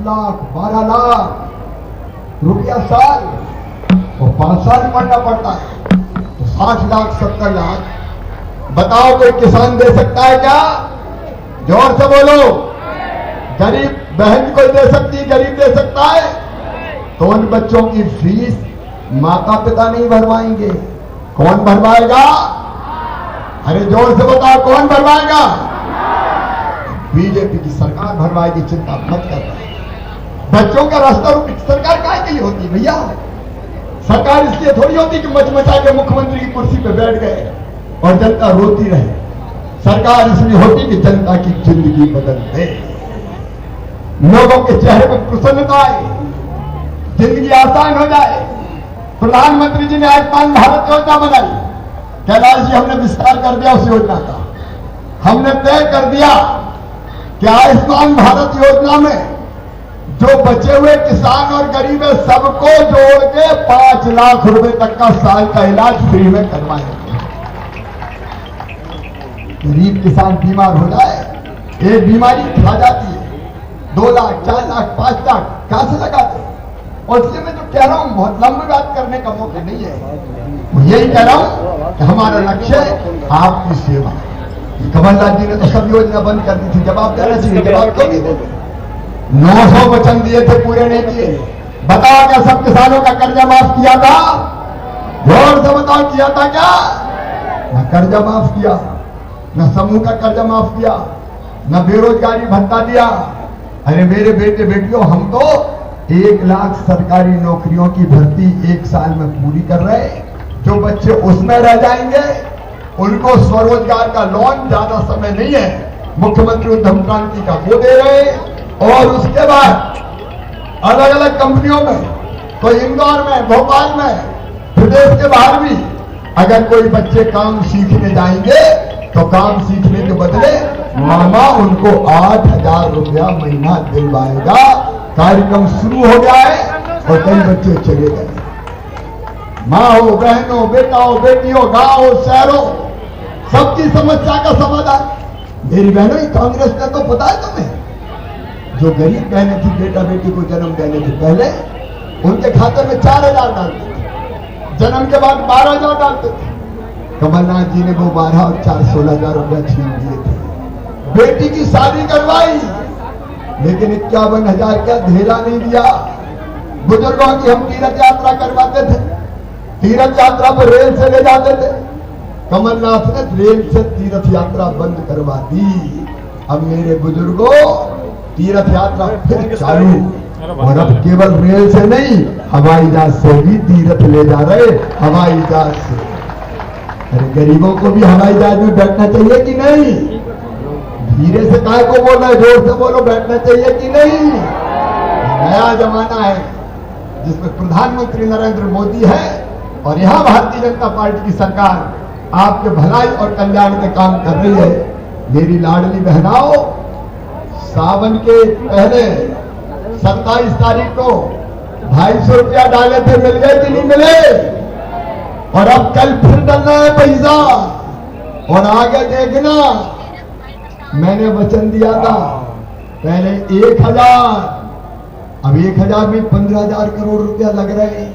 लाख 12 लाख रुपया साल, और 5 साल पढ़ना पड़ता है तो 60 लाख 70 लाख। बताओ कोई किसान दे सकता है क्या? जोर से बोलो। गरीब बहन कोई दे सकती है? गरीब दे सकता है? तो उन बच्चों की फीस माता पिता नहीं भरवाएंगे, कौन भरवाएगा? अरे जोर से बताओ, कौन भरवाएगा? बीजेपी की सरकार भरवाएगी, चिंता मत करना। बच्चों का रास्ता रुक सरकार काहे के लिए होती है भैया? सरकार इसलिए थोड़ी होती कि मचमचा के मुख्यमंत्री की कुर्सी पे बैठ गए और जनता रोती रहे। सरकार इसलिए होती कि जनता की जिंदगी बदल दे, लोगों के चेहरे पर प्रसन्नता आए, जिंदगी आसान हो जाए। प्रधानमंत्री जी ने आयुष्मान भारत योजना बनाई, कैलाश जी हमने विस्तार कर दिया उस योजना का। हमने तय कर दिया कि आयुष्मान भारत योजना में जो बचे हुए किसान और गरीब है सबको जोड़ के 5 लाख रुपए तक का साल का इलाज फ्री में करवाएंगे। गरीब किसान बीमार हो जाए, एक बीमारी खा जाती है, 2 लाख 4 लाख 5 लाख कहां से लगाते? और इसलिए मैं जो कह रहा हूं, बहुत लंबी बात करने का मौका नहीं है। यही कह रहा हूं कि हमारा लक्ष्य आपकी सेवा। कमलनाथ जी ने तो सब योजना बंद कर दी थी, जवाब देना चाहिए, जवाब क्यों नहीं देते? 900 वचन दिए थे, पूरे नहीं किए। बताओ क्या सब किसानों का कर्जा माफ किया था? जोर से बताओ, किया था क्या? न कर्जा माफ किया, न समूह का कर्जा माफ किया, न बेरोजगारी भत्ता दिया। अरे मेरे बेटे बेटियों, हम तो 1 लाख सरकारी नौकरियों की भर्ती 1 साल में पूरी कर रहे। जो बच्चे उसमें रह जाएंगे उनको स्वरोजगार का लोन, ज्यादा समय नहीं है, मुख्यमंत्री उद्यम क्रांति का वो दे रहे। और उसके बाद अलग अलग कंपनियों में, कोई इंदौर में, भोपाल में, प्रदेश के बाहर भी अगर कोई बच्चे काम सीखने जाएंगे तो काम सीखने के बदले मामा उनको 8,000 रुपया महीना दिलवाएगा। कार्यक्रम शुरू हो गया है और कई बच्चे चले गए। माँ हो, बहन हो, बेटा हो, बेटी हो, गांव हो, शहर हो, सबकी समस्या का समाधान। मेरी बहनों, कांग्रेस ने तो पता है तुम्हें, जो गरीब बहनें थी बेटा बेटी को जन्म देने से पहले उनके खाते में 4,000 डालते थे, जन्म के बाद 12,000 डालते थे। कमलनाथ जी ने वो 12 और 4 16,000 रुपया छीन दिए थे। बेटी की शादी करवाई लेकिन 51,000 का धेला नहीं दिया। बुजुर्गों की हम तीर्थ यात्रा करवाते थे, तीर्थ यात्रा पर रेल से ले जाते थे। कमलनाथ ने रेल से तीर्थ यात्रा बंद करवा दी। अब मेरे बुजुर्गों, तीर्थ यात्रा फिर चालू, और अब केवल रेल से नहीं, हवाई जहाज से भी तीर्थ ले जा रहे, हवाई जहाज से। अरे गरीबों को भी हवाई जहाज में बैठना चाहिए कि नहीं? धीरे से काय को बोल रहे, जोर से बोलो, बैठना चाहिए कि नहीं? नया जमाना है जिसमें प्रधानमंत्री नरेंद्र मोदी है और यहां भारतीय जनता पार्टी की सरकार आपके भलाई और कल्याण के काम कर रही है। मेरी लाडली बहनाओं, सावन के पहले 27 तारीख को 250 रुपया डाले थे, मिल गए कि नहीं मिले? और अब कल फिर डालना है पैसा, और आगे देखना, मैंने वचन दिया था पहले 1,000, अब 1,000 में 15,000 करोड़ रुपया लग रहे हैं।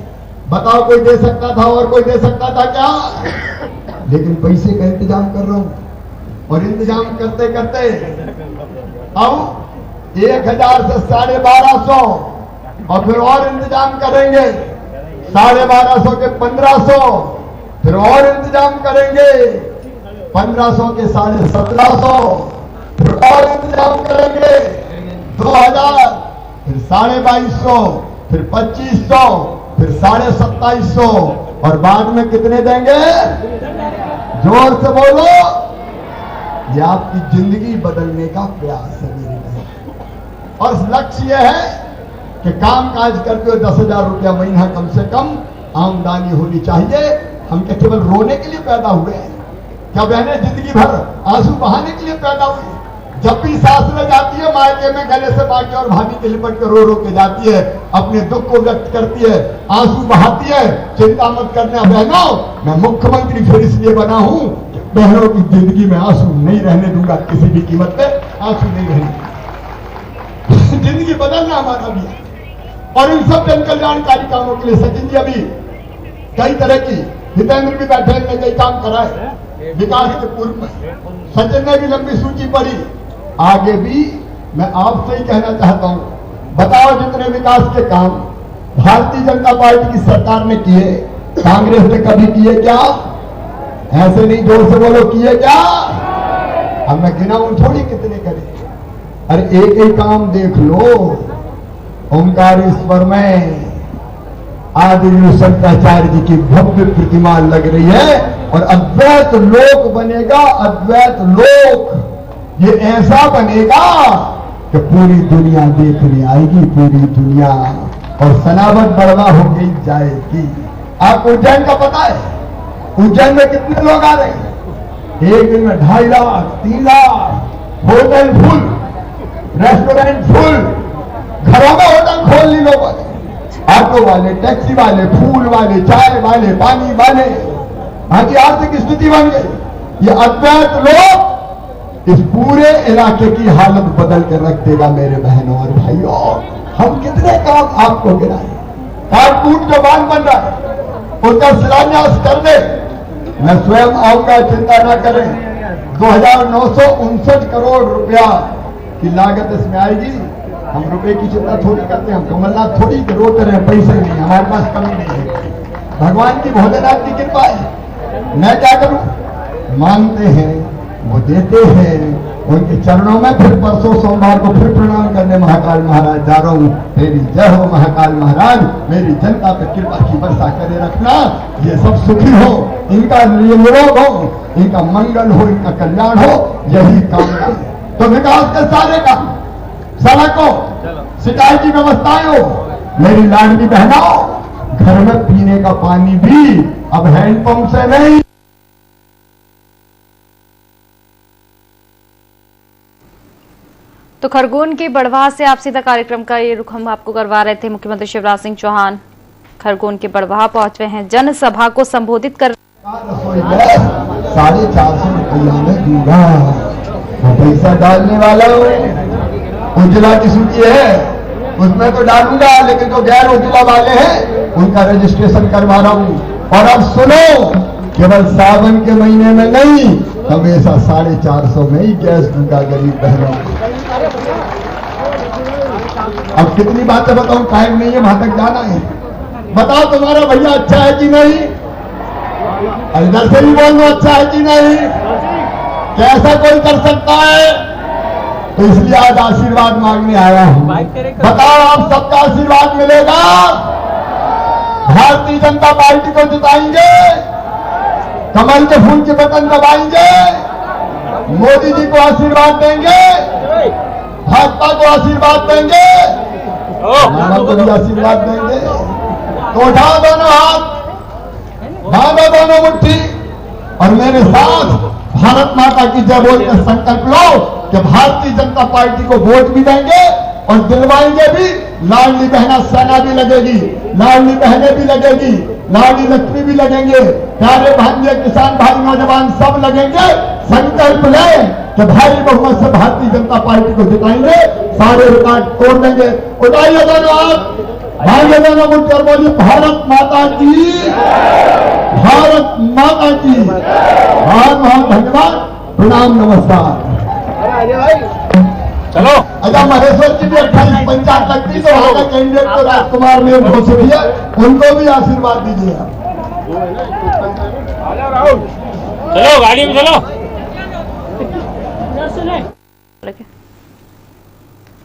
बताओ कोई दे सकता था और कोई दे सकता था क्या? लेकिन पैसे का इंतजाम कर रहा हूं, और इंतजाम करते करते अब 1,000 से 1250, और फिर और इंतजाम करेंगे 1250 के 1,500, फिर और इंतजाम करेंगे 1,500 के 1750, फिर और इंतजाम करेंगे 2,000, फिर 2250, फिर 2,500, फिर 2750, और बाद में कितने देंगे? जोर से बोलो। ये आपकी जिंदगी बदलने का प्रयास है मेरे बहन। और लक्ष्य यह है कि काम काज करते हुए 10,000 रुपया महीना कम से कम आमदनी होनी चाहिए। हम क्या केवल रोने के लिए पैदा हुए हैं? क्या बहनें जिंदगी भर आंसू बहाने के लिए पैदा हुई? जब भी सास में जाती है मायके में, गले से बाकी और भाभी के लिपट के रो रो के जाती है, अपने दुख को व्यक्त करती है, आंसू बहाती है। चिंता मत करना बहनों, मैं मुख्यमंत्री फिर इसलिए बना हूं कि बहनों की जिंदगी में आंसू नहीं रहने दूंगा, किसी भी कीमत पे आंसू नहीं रहने। जिंदगी बदलना हमारा भी है। और इन सब जन कल्याणकारी कामों के लिए सचिन जी अभी कई तरह की, हितेंद्र भी बैठे ने कई काम कराए विकास के पूर्व में, सचिन ने भी लंबी सूची पढ़ी। आगे भी मैं आपसे ही कहना चाहता हूं, बताओ जितने विकास के काम भारतीय जनता पार्टी की सरकार ने किए, कांग्रेस ने कभी किए क्या? ऐसे नहीं, जोर से बोलो, किए क्या? अब मैं गिनाऊं थोड़ी कितने करे, अरे एक ही काम देख लो। ओंकारेश्वर में आदि शंकराचार्य जी की भव्य प्रतिमा लग रही है और अद्वैत लोक बनेगा। अद्वैत लोक ये ऐसा बनेगा कि पूरी दुनिया देखने आएगी, पूरी दुनिया, और सनावट बड़वा हो गई जाएगी। आपको उज्जैन का पता है? उज्जैन में कितने लोग आ रहे हैं? एक दिन में 2.5 lakh 3 lakh, hotel full, restaurant full, घरों में होटल खोल ली लोगों ने, ऑटो वाले, टैक्सी वाले, फूल वाले, चाय वाले, पानी वाले। हाँ की आर्थिक स्थिति बन गई। ये अद्वैत लोग इस पूरे इलाके की हालत बदल कर रख देगा। मेरे बहनों और भाइयों, हम कितने काम आपको गिनाए। काटकूट जो बांध बन रहा है उसका शिलान्यास कर दे, मैं स्वयं आऊंगा, चिंता न करें। 2959 करोड़ रुपया की लागत इसमें आएगी। हम रुपए की चिंता थोड़ी करते हैं, हम कमलनाथ थोड़ी रोते रहे पैसे नहीं, हमारे पास कमी नहीं है। भगवान की भोलेनाथ की कृपा है। मैं क्या करूं? मांगते हैं, वो देते हैं। उनके चरणों में फिर परसों सोमवार को फिर प्रणाम करने महाकाल महाराज जा रहा हूं। तेरी जय हो महाकाल महाराज, मेरी जनता पे कृपा की वर्षा करे रखना। ये सब सुखी हो, इनका निरोग हो, इनका मंगल हो, इनका कल्याण हो, यही कामना है। तो विकास के सारे काम, सड़कों, सिंचाई की व्यवस्थाएं हो, मेरी लाडली बहनों, घर में पीने का पानी भी अब हैंडपंप से नहीं। तो खरगोन के बड़वाह से आप सीधा कार्यक्रम का ये रुख हम आपको करवा रहे थे। मुख्यमंत्री शिवराज सिंह चौहान खरगोन के बड़वाह पहुंचे हैं, जनसभा को संबोधित कर। 450 रुपया में दूंगा, वो पैसा डालने वाला हो। उज्ज्वला की सूची है, उसमें तो डालूंगा, लेकिन जो गैर उज्ज्वला वाले हैं उनका रजिस्ट्रेशन करवा रहा हूं। और अब सुनो, केवल सावन के महीने में नहीं, हमेशा 450 में ही गैस दूंगा गरीब बहनों को। अब कितनी बातें बताऊं, टाइम नहीं है, वहां तक जाना है। बताओ तुम्हारा भैया अच्छा है कि नहीं? इधर से भी बोल दो अच्छा है कि नहीं? कैसा कोई कर सकता है? तो इसलिए आज आशीर्वाद मांगने आया हूं। बताओ, आप सबका आशीर्वाद मिलेगा? भारतीय जनता पार्टी को जिताएंगे, कमल के फूल के बटन दबाएंगे, मोदी जी को आशीर्वाद देंगे, भाजपा को आशीर्वाद देंगे, मामा को भी आशीर्वाद देंगे। तो उठाओ दोनों हाथ, बांधो दोनों मुट्ठी और मेरे साथ भारत माता की जय बोल के संकल्प लो कि भारतीय जनता पार्टी को वोट भी देंगे और दिलवाएंगे भी। लाडली बहना सेना भी लगेगी, लाडली बहनें भी लगेगी, लाडली लक्ष्मी भी लगेंगे, प्यारे भांजे किसान भाई नौजवान सब लगेंगे। संकल्प लें कि भारी बहुमत से भारतीय जनता पार्टी को जिताएंगे, सारे रिकॉर्ड तोड़ देंगे। उठाइए दोनों हाथ, भाइयों दोनों मुट्ठी और बोलिए भारत माता की, भारत माता की। बहुत बहुत धन्यवाद, प्रणाम, नमस्कार। चलो, अच्छा महेश्वर की भी 28 पंचायत लगती, तो वहां का कैंडिडेट तो राजकुमार ने घोषित किया, उनको भी आशीर्वाद दीजिए आप। चलो गाड़ी में चलो।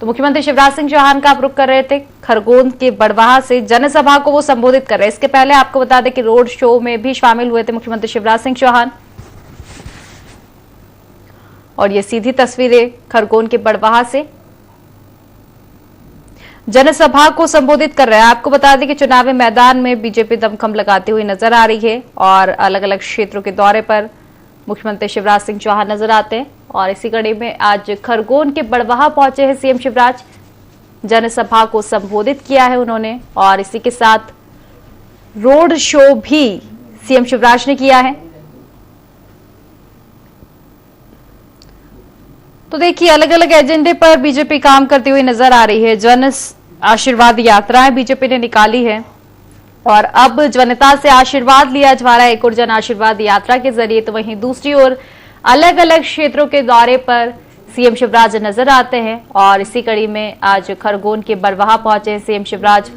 तो मुख्यमंत्री शिवराज सिंह चौहान का आप रुख कर रहे थे खरगोन के बड़वाह से, जनसभा को वो संबोधित कर रहे हैं। इसके पहले आपको बता दें कि रोड शो में भी शामिल हुए थे मुख्यमंत्री शिवराज सिंह चौहान। और ये सीधी तस्वीरें खरगोन के बड़वाह से जनसभा को संबोधित कर रहे हैं। आपको बता दें कि चुनावी मैदान में बीजेपी दमखम लगाती हुई नजर आ रही है और अलग अलग क्षेत्रों के दौरे पर मुख्यमंत्री शिवराज सिंह चौहान नजर आते हैं। और इसी कड़ी में आज खरगोन के बड़वाह पहुंचे हैं सीएम शिवराज, जनसभा को संबोधित किया है उन्होंने और इसी के साथ रोड शो भी सीएम शिवराज ने किया है। तो देखिए, अलग अलग एजेंडे पर बीजेपी काम करती हुई नजर आ रही है। जन आशीर्वाद यात्राएं बीजेपी ने निकाली है और अब जनता से आशीर्वाद लिया जा रहा है एक और जन आशीर्वाद यात्रा के जरिए। तो वहीं दूसरी ओर अलग अलग क्षेत्रों के दौरे पर सीएम शिवराज नजर आते हैं और इसी कड़ी में आज खरगोन के बरवाहा पहुंचे सीएम शिवराज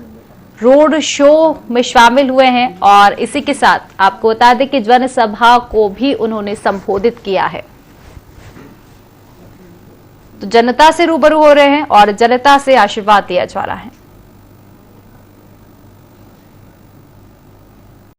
रोड शो में शामिल हुए हैं और इसी के साथ आपको बता दें कि जनसभा को भी उन्होंने संबोधित किया है। तो जनता से रूबरू हो रहे हैं और जनता से आशीर्वाद दिया जा रहा है।